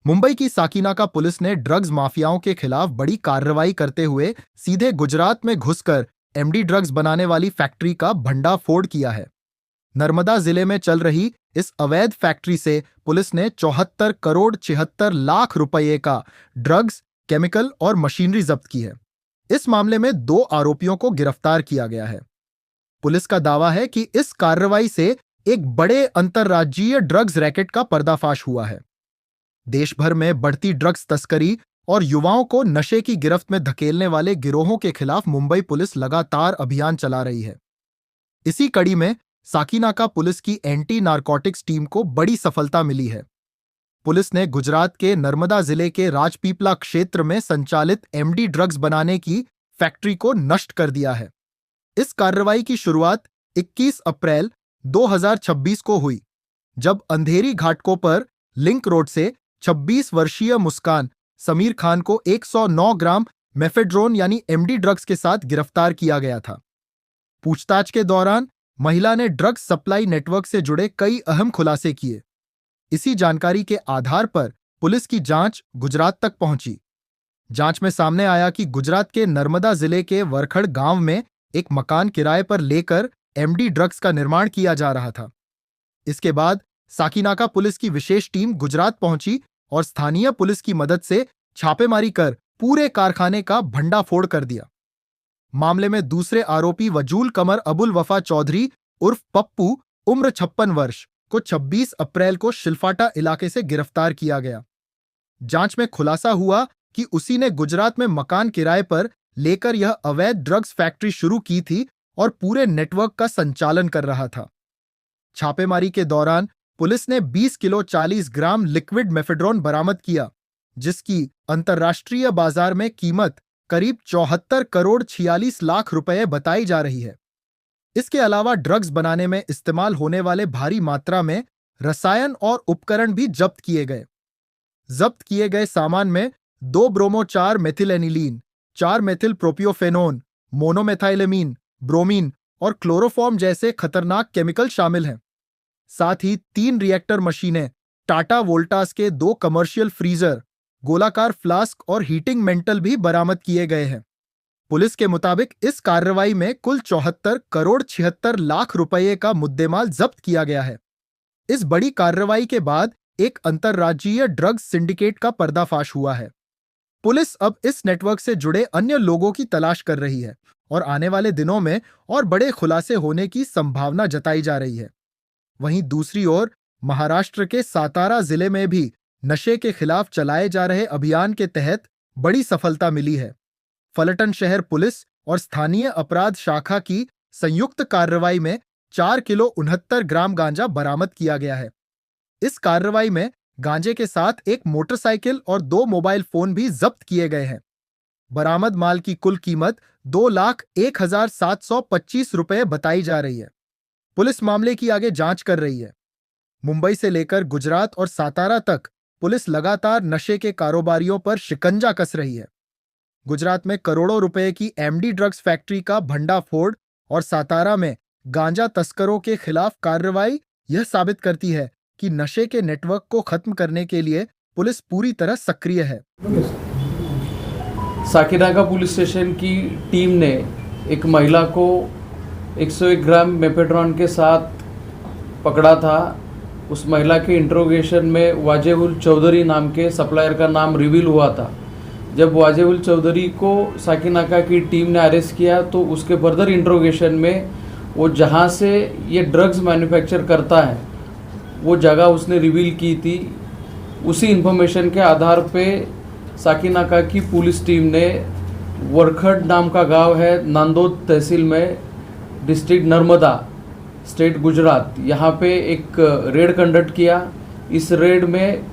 मुंबई की साकीनाका पुलिस ने ड्रग्स माफियाओं के खिलाफ बड़ी कार्रवाई करते हुए सीधे गुजरात में घुसकर एमडी ड्रग्स बनाने वाली फैक्ट्री का भंडाफोड़ किया है। नर्मदा जिले में चल रही इस अवैध फैक्ट्री से पुलिस ने 74 करोड़ 76 लाख रुपए का ड्रग्स, केमिकल और मशीनरी जब्त की है। इस मामले में 2 आरोपियों को गिरफ्तार किया गया है। पुलिस का दावा है कि इस कार्रवाई से एक बड़े अंतर्राज्यीय ड्रग्स रैकेट का पर्दाफाश हुआ है। देश भर में बढ़ती ड्रग्स तस्करी और युवाओं को नशे की गिरफ्त में धकेलने वाले गिरोहों के खिलाफ मुंबई पुलिस लगातार अभियान चला रही है। इसी कड़ी में साकीनाका पुलिस की एंटी नारकोटिक्स टीम को बड़ी सफलता मिली है। पुलिस ने गुजरात के नर्मदा जिले के राजपीपला क्षेत्र में संचालित एमडी ड्रग्स बनाने की फैक्ट्री को नष्ट कर दिया है। इस कार्रवाई की शुरुआत 21 अप्रैल 2026 को हुई, जब अंधेरी घाटकों पर लिंक रोड से 26 वर्षीय मुस्कान समीर खान को 109 ग्राम मेफेड्रोन यानी एमडी ड्रग्स के साथ गिरफ्तार किया गया था। पूछताछ के दौरान महिला ने ड्रग्स सप्लाई नेटवर्क से जुड़े कई अहम खुलासे किए। इसी जानकारी के आधार पर पुलिस की जांच गुजरात तक पहुंची। जांच में सामने आया कि गुजरात के नर्मदा जिले के वरखड़ गांव में एक मकान किराए पर लेकर एमडी ड्रग्स का निर्माण किया जा रहा था। इसके बाद साकीनाका पुलिस की विशेष टीम गुजरात पहुंची और स्थानीय पुलिस की मदद से छापेमारी कर पूरे कारखाने का भंडाफोड़ कर दिया। मामले में दूसरे आरोपी वजूल कमर अबुल वफा चौधरी उर्फ पप्पू उम्र 56 वर्ष को 26 अप्रैल को शिलफाटा इलाके से गिरफ्तार किया गया। जांच में खुलासा हुआ कि उसी ने गुजरात में मकान किराए पर लेकर यह अवैध ड्रग्स फैक्ट्री शुरू की थी और पूरे नेटवर्क का संचालन कर रहा था। छापेमारी के दौरान पुलिस ने 20 किलो 40 ग्राम लिक्विड मेफेड्रोन बरामद किया, जिसकी अंतर्राष्ट्रीय बाजार में कीमत करीब 74 करोड़ 46 लाख रुपए बताई जा रही है। इसके अलावा ड्रग्स बनाने में इस्तेमाल होने वाले भारी मात्रा में रसायन और उपकरण भी जब्त किए गए। जब्त किए गए सामान में 2 ब्रोमो 4 मेथिलेनिलीन, 4 मेथिल प्रोपियोफेनोन, मोनोमेथाइलेमीन, ब्रोमीन और क्लोरोफॉर्म जैसे खतरनाक केमिकल शामिल हैं। साथ ही 3 रिएक्टर मशीनें, टाटा वोल्टास के 2 कमर्शियल फ्रीजर, गोलाकार फ्लास्क और हीटिंग मेंटल भी बरामद किए गए हैं। पुलिस के मुताबिक इस कार्रवाई में कुल 74 करोड़ 76 लाख रुपए का मुद्देमाल जब्त किया गया है। इस बड़ी कार्रवाई के बाद एक अंतर्राज्यीय ड्रग्स सिंडिकेट का पर्दाफाश हुआ है। पुलिस अब इस नेटवर्क से जुड़े अन्य लोगों की तलाश कर रही है और आने वाले दिनों में और बड़े खुलासे होने की संभावना जताई जा रही है। वहीं दूसरी ओर महाराष्ट्र के सातारा जिले में भी नशे के खिलाफ चलाए जा रहे अभियान के तहत बड़ी सफलता मिली है। फलटन शहर पुलिस और स्थानीय अपराध शाखा की संयुक्त कार्रवाई में 4 किलो 69 ग्राम गांजा बरामद किया गया है। इस कार्रवाई में गांजे के साथ एक मोटरसाइकिल और 2 मोबाइल फोन भी जब्त किए गए हैं। बरामद माल की कुल कीमत 2,01,725 रुपए बताई जा रही है। पुलिस मामले की आगे जांच कर रही है। मुंबई से लेकर गुजरात और सातारा तक पुलिस लगातार नशे के कारोबारियों पर शिकंजा कस रही है। गुजरात में करोड़ों रुपए की एमडी ड्रग्स फैक्ट्री का भंडाफोड़ और सातारा में गांजा तस्करों के खिलाफ कार्रवाई यह साबित करती है कि नशे के नेटवर्क को खत्म करने के लिए पुलिस पूरी तरह सक्रिय है। साकीनाका पुलिस स्टेशन की टीम ने एक महिला को 101 ग्राम मेफेड्रोन के साथ पकड़ा था। उस महिला के इंट्रोगेशन में वाजेउल चौधरी नाम के सप्लायर का नाम रिवील हुआ था। जब वाजेउल चौधरी को साकीनाका की टीम ने अरेस्ट किया तो उसके फर्दर इंट्रोगेशन में वो जहाँ से ये ड्रग्स मैन्युफैक्चर करता है वो जगह उसने रिवील की थी। उसी इंफॉर्मेशन के आधार पे साकीनाका की पुलिस टीम ने वरखड़ नाम का गांव है नांदोद तहसील में, डिस्ट्रिक्ट नर्मदा, स्टेट गुजरात, यहाँ पे एक रेड कंडक्ट किया। इस रेड में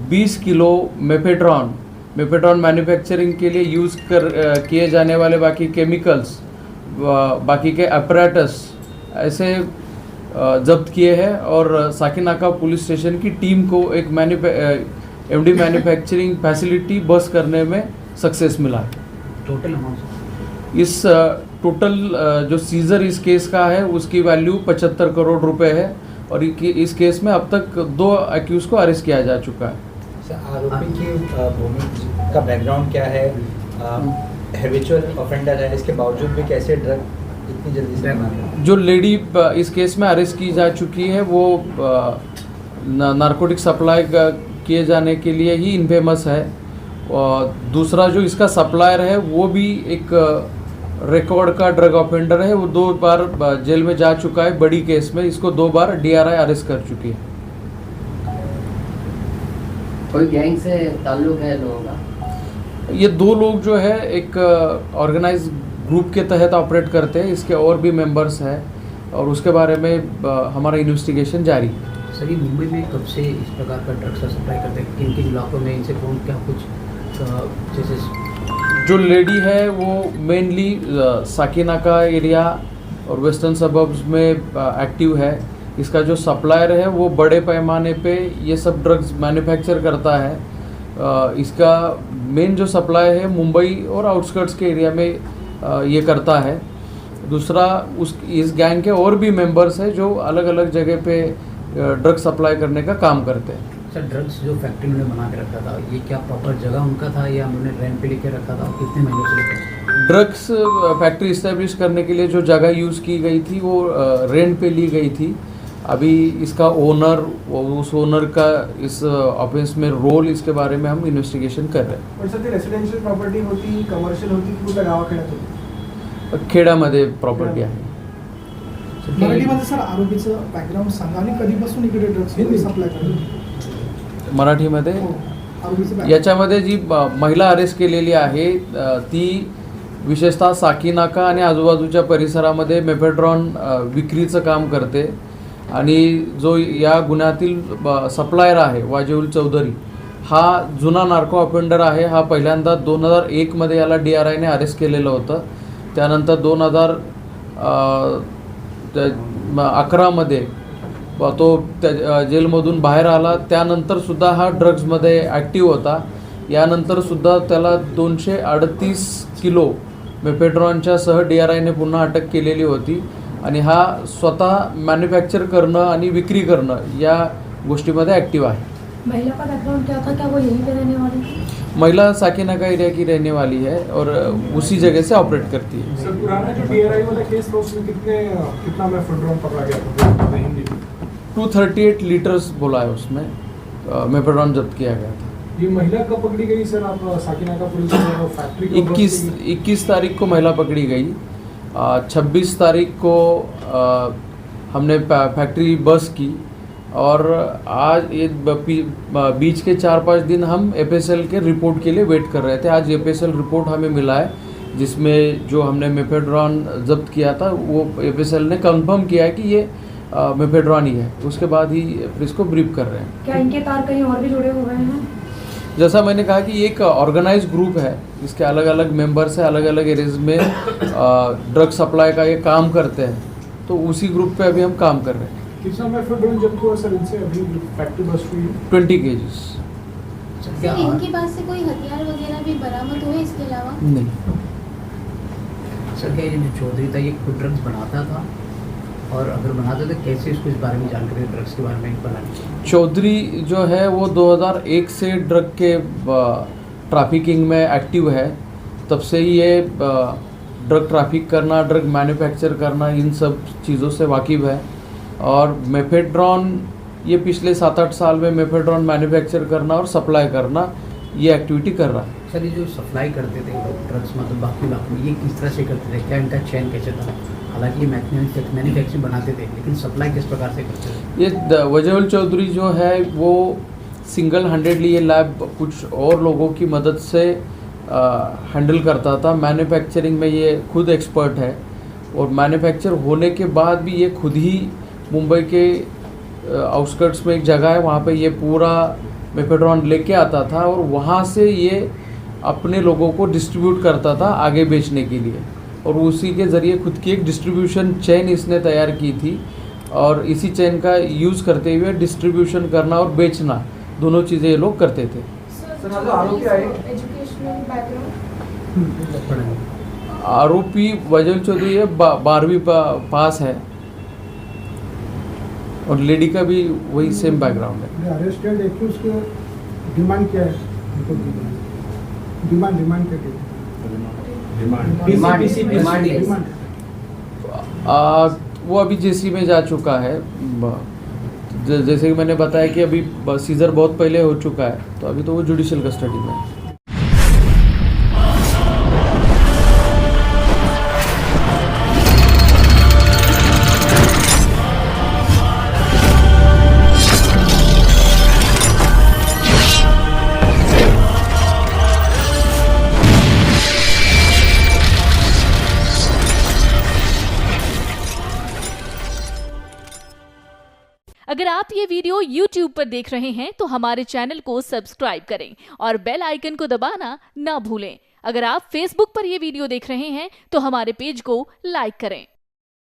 20 किलो मेफेड्रोन मैन्युफैक्चरिंग के लिए यूज़ किए जाने वाले बाकी केमिकल्स, बाकी के अपैरेटस ऐसे जब्त किए हैं और साकीनाका पुलिस स्टेशन की टीम को एक एमडी मैन्युफैक्चरिंग फैसिलिटी बस करने में सक्सेस मिला है। टोटल अमाउंट इस टोटल जो सीजर इस केस का है उसकी वैल्यू 75 करोड़ रुपए है और इस केस में अब तक 2 अक्यूज को अरेस्ट किया जा चुका है। आरोपी की भूमि का बैकग्राउंड क्या है, हैबिचुअल ऑफेंडर है, इसके बावजूद भी कैसे ड्रग इतनी जल्दी से बना रहे? जो लेडी इस केस में अरेस्ट की जा चुकी है वो नारकोटिक सप्लाई किए जाने के लिए ही इनफेमस है। और दूसरा जो इसका सप्लायर है वो भी एक रिकॉर्ड का ड्रग ऑफेंडर है। वो 2 बार जेल में जा चुका है बड़ी केस में। इसको 2 बार DRI अरेस्ट कर चुकी है। कोई गैंग से ताल्लुक है लोगों का? ये 2 लोग जो है एक ऑर्गेनाइज ग्रुप के तहत ऑपरेट करते हैं। इसके और भी मेंबर्स हैं और उसके बारे में हमारा इन्वेस्टिगेशन जारी है। सर ये मुंबई में कब से इस प्रकार का ड्रग्स का सप्लाई करते हैं, किन किन इलाकों में इनसे कौन क्या कुछ जैसे? जो लेडी है वो मेनली साकिनाका एरिया और वेस्टर्न सबर्ब्स में एक्टिव है। इसका जो सप्लायर है वो बड़े पैमाने पे ये सब ड्रग्स मैन्युफैक्चर करता है। इसका मेन जो सप्लाई है मुंबई और आउटस्कर्ट्स के एरिया में ये करता है। दूसरा इस गैंग के और भी मेंबर्स हैं जो अलग अलग जगह पे ड्रग सप्लाई करने का काम करते हैं। सर ड्रग्स जो फैक्ट्री उन्होंने बना के रखा था, ये क्या प्रॉपर जगह उनका था या उन्होंने रेंट पे लेके रखा था, और कितने महीनों से लेकर? ड्रग्स फैक्ट्री इस्टेब्लिश करने के लिए जो जगह यूज़ की गई थी वो रेंट पे ली गई थी। अभी इसका ओनर, उस ओनर का इस ऑफेंस में रोल, इसके बारे में हम इन्वेस्टिगेशन कर रहे हैं। पण सर ती रेसिडेन्शियल प्रॉपर्टी होती, कमर्शियल होती, कुठल्या गावाखेड्यात होती? खेड्यामध्ये प्रॉपर्टी आहे। मराठीमध्ये सर आरोपीचं बॅकग्राऊंड सांगा आणि कधीपासून इकडे ड्रग्स सप्लाय करतो? मराठीमध्ये आरोपीचं background. याच्यामध्ये जी महिला अरेस्ट केलेली आहे ती विशेषतः साकीनाका आणि आजूबाजूच्या परिसरामध्ये मेफेड्रॉन विक्रीचं काम करते आणि जो या गुन्ह्यातील सप्लायर आहे वाजेउल चौधरी हा जुना नार्को ऑफेंडर आहे। हा पहिल्यांदा 2001 मध्ये याला DRIने अरेस्ट केलेलं होतं। त्यानंतर 2011 मध्ये तो जेलमधून बाहेर आला। त्यानंतर सुद्धा हा ड्रग्समध्ये ॲक्टिव्ह होता। यानंतर सुद्धा त्याला 238 किलो मेफेड्रॉनच्या सह DRIने पुन्हा अटक केलेली होती आणि हा स्वतः मॅन्युफॅक्चर करणं आणि विक्री करणं या गोष्टीमध्ये ॲक्टिव्ह आहे। महिला का बैकग्राउंड क्या था, क्या वो यहीं पे रहने वाली थी? महिला साकिनाका एरिया की रहने वाली है और उसी जगह से ऑपरेट करती है। सर पुराना जो DRI वाला केस था उसमें कितना मेफेड्रॉन पकड़ा गया था हिंदी में? 238 लीटर्स बोला है उसमें मेफेड्रॉन जब्त किया गया था। ये महिला कब पकड़ी गई सर? आप साकिनाका पुलिस ने फैक्ट्री 21 तारीख को महिला पकड़ी गई। 26 तारीख को हमने फैक्ट्री बस की और आज ये बीच के 4-5 दिन हम FSL के रिपोर्ट के लिए वेट कर रहे थे। आज FSL रिपोर्ट हमें मिला है जिसमें जो हमने मेफेड्रॉन जब्त किया था वो FSL ने कंफर्म किया है कि ये मेफेड्रॉन ही है। उसके बाद ही पुलिस को ब्रीफ कर रहे हैं। क्या इनके तार कहीं और भी जुड़े हुए हैं? जैसा मैंने कहा कि ये एक ऑर्गेनाइज ग्रुप है, इसके अलग अलग मेंबर्स हैं, अलग अलग एरियाज में ड्रग सप्लाई का ये काम करते हैं। तो उसी ग्रुप पे अभी हम काम कर रहे हैं। कितना मेफेड्रॉन जब्त हुआ सर इनसे अभी फैक्ट्री बस हुई? 20 kgs। सर इनके पास से कोई हथियार वगैरह भी बरामद हुए इसके अलावा? नहीं। सर क्या ये चौधरी था, ये खुद ड्रग्स बनाता था, और अगर बनाता तो कैसे इसको इस बारे में जानकारी ड्रग्स के बारे में बनानी? चौधरी जो है वो 2001 से ड्रग के ट्रैफिकिंग में एक्टिव है। तब से ही ये ड्रग ट्रैफिक करना, ड्रग मैन्युफैक्चर करना, इन सब चीज़ों से वाकिफ़ है। और मेफेड्रॉन ये पिछले 7-8 साल में मेफेड्रॉन मैन्युफैक्चर करना और सप्लाई करना ये एक्टिविटी कर रहा है। सर ये जो सप्लाई करते थे ड्रग्स मतलब बाकी इलाकों में, ये किस तरह से करते थे, क्या इनका चैन कैसे था? हालांकि ये मैन्युफैक्चरिंग बनाते थे लेकिन सप्लाई किस प्रकार से करते थे? ये वजेउल चौधरी जो है वो सिंगल हैंडेडली ये लैब कुछ और लोगों की मदद से हैंडल करता था। मैन्युफैक्चरिंग में ये खुद एक्सपर्ट है और मैन्युफैक्चर होने के बाद भी ये खुद ही मुंबई के आउटस्कर्ट्स में एक जगह है वहाँ पे ये पूरा मेफेड्रॉन लेके आता था और वहाँ से ये अपने लोगों को डिस्ट्रीब्यूट करता था आगे बेचने के लिए। और उसी के ज़रिए खुद की एक डिस्ट्रीब्यूशन चेन इसने तैयार की थी और इसी चेन का यूज़ करते हुए डिस्ट्रीब्यूशन करना और बेचना दोनों चीज़ें ये लोग करते थे। आरोपी वजेउल चौधरी है, 12वीं पास है और लेडी का भी वही सेम बैकग्राउंड है। अरेस्टेड एक्यूज के डिमांड क्या है डिमांड क्या है डिमांड वो अभी जेसी में जा चुका है। जैसे कि मैंने बताया कि अभी सीजर बहुत पहले हो चुका है, तो अभी तो वो जुडिशियल कस्टडी में है। अगर आप ये वीडियो YouTube पर देख रहे हैं तो हमारे चैनल को सब्सक्राइब करें और बेल आइकन को दबाना ना भूलें। अगर आप Facebook पर ये वीडियो देख रहे हैं तो हमारे पेज को लाइक करें।